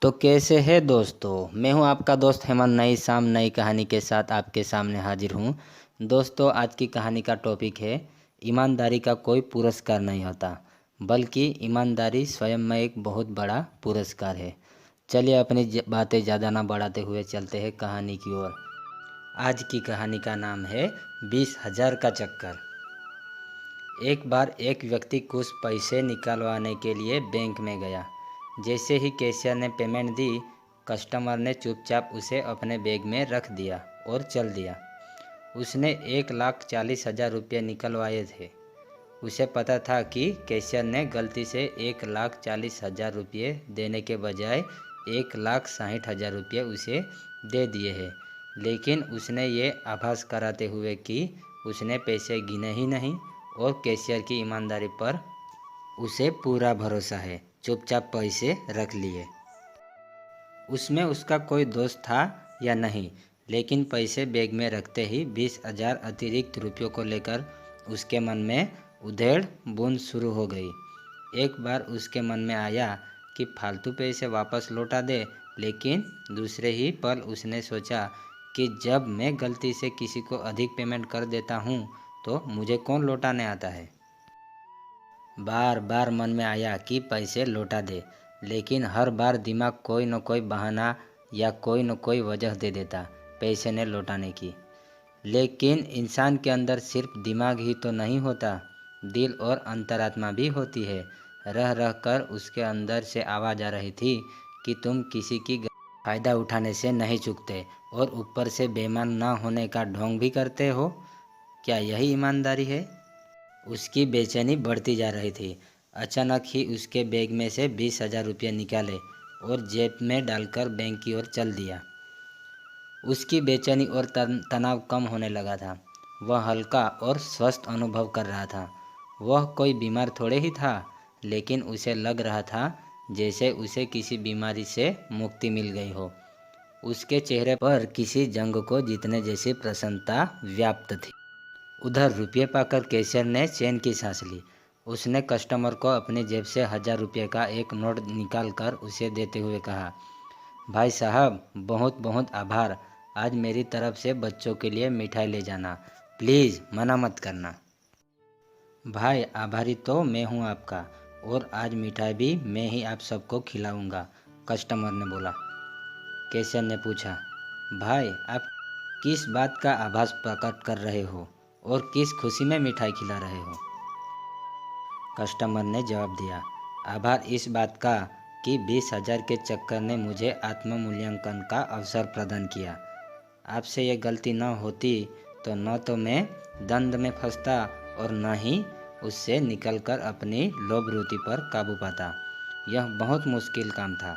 तो कैसे है दोस्तों, मैं हूं आपका दोस्त हेमंत। नई शाम नई कहानी के साथ आपके सामने हाजिर हूं। दोस्तों, आज की कहानी का टॉपिक है ईमानदारी का कोई पुरस्कार नहीं होता, बल्कि ईमानदारी स्वयं में एक बहुत बड़ा पुरस्कार है। चलिए अपनी बातें ज़्यादा ना बढ़ाते हुए चलते हैं कहानी की ओर। आज की कहानी का नाम है 20,000 का चक्कर। एक बार एक व्यक्ति कुछ पैसे निकलवाने के लिए बैंक में गया। जैसे ही कैशियर ने पेमेंट दी, कस्टमर ने चुपचाप उसे अपने बैग में रख दिया और चल दिया। उसने 1,40,000 रुपये निकलवाए थे। उसे पता था कि कैशियर ने गलती से 1,40,000 रुपये देने के बजाय 1,60,000 रुपये उसे दे दिए हैं, लेकिन उसने ये आभास कराते हुए कि उसने पैसे गिने ही नहीं और कैशियर की ईमानदारी पर उसे पूरा भरोसा है, चुपचाप पैसे रख लिए। उसमें उसका कोई दोस्त था या नहीं, लेकिन पैसे बैग में रखते ही 20,000 अतिरिक्त रुपयों को लेकर उसके मन में उधेड़ बुन शुरू हो गई। एक बार उसके मन में आया कि फालतू पैसे वापस लौटा दे, लेकिन दूसरे ही पल उसने सोचा कि जब मैं गलती से किसी को अधिक पेमेंट कर देता हूँ तो मुझे कौन लौटाने आता है। बार बार मन में आया कि पैसे लौटा दे, लेकिन हर बार दिमाग कोई न कोई बहाना या कोई न कोई वजह दे देता पैसे ने लौटाने की। लेकिन इंसान के अंदर सिर्फ दिमाग ही तो नहीं होता, दिल और अंतरात्मा भी होती है। रह रह कर उसके अंदर से आवाज़ आ रही थी कि तुम किसी की फ़ायदा उठाने से नहीं चूकते और ऊपर से बेईमान ना होने का ढोंग भी करते हो। क्या यही ईमानदारी है? उसकी बेचैनी बढ़ती जा रही थी। अचानक ही उसके बैग में से 20,000 रुपये निकाले और जेब में डालकर बैंक की ओर चल दिया। उसकी बेचैनी और तनाव कम होने लगा था। वह हल्का और स्वस्थ अनुभव कर रहा था। वह कोई बीमार थोड़े ही था, लेकिन उसे लग रहा था जैसे उसे किसी बीमारी से मुक्ति मिल गई हो। उसके चेहरे पर किसी जंग को जीतने जैसी प्रसन्नता व्याप्त थी। उधर रुपये पाकर कैशियर ने चैन की सांस ली। उसने कस्टमर को अपनी जेब से 1,000 रुपये का एक नोट निकालकर उसे देते हुए कहा, भाई साहब, बहुत बहुत आभार। आज मेरी तरफ से बच्चों के लिए मिठाई ले जाना, प्लीज़ मना मत करना। भाई, आभारी तो मैं हूँ आपका, और आज मिठाई भी मैं ही आप सबको खिलाऊंगा, कस्टमर ने बोला। कैशियर ने पूछा, भाई आप किस बात का आभास प्रकट कर रहे हो और किस खुशी में मिठाई खिला रहे हो? कस्टमर ने जवाब दिया, आभार इस बात का कि 20,000 के चक्कर ने मुझे आत्म मूल्यांकन का अवसर प्रदान किया। आपसे ये गलती न होती तो न तो मैं दंड में फंसता और न ही उससे निकलकर अपनी लोभ रुचि पर काबू पाता। यह बहुत मुश्किल काम था।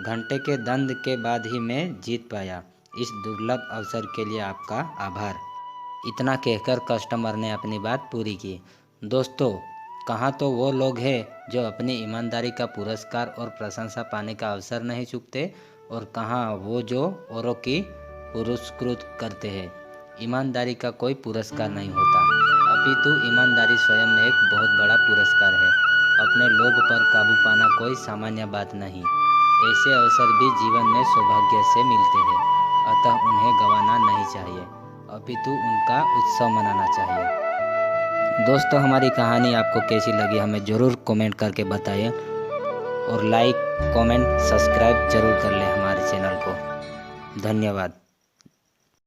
घंटे के दंड के बाद ही मैं जीत पाया। इस दुर्लभ अवसर के लिए आपका आभार। इतना कहकर कस्टमर ने अपनी बात पूरी की। दोस्तों, कहाँ तो वो लोग हैं जो अपनी ईमानदारी का पुरस्कार और प्रशंसा पाने का अवसर नहीं चूकते, और कहाँ वो जो औरों की पुरस्कृत करते हैं। ईमानदारी का कोई पुरस्कार नहीं होता, अपितु ईमानदारी स्वयं में एक बहुत बड़ा पुरस्कार है। अपने लोभ पर काबू पाना कोई सामान्य बात नहीं। ऐसे अवसर भी जीवन में सौभाग्य से मिलते हैं, अतः उन्हें गंवाना नहीं चाहिए, अपितु उनका उत्सव मनाना चाहिए। दोस्तों, हमारी कहानी आपको कैसी लगी हमें ज़रूर कमेंट करके बताइए, और लाइक, कमेंट, सब्सक्राइब जरूर कर लें हमारे चैनल को। धन्यवाद।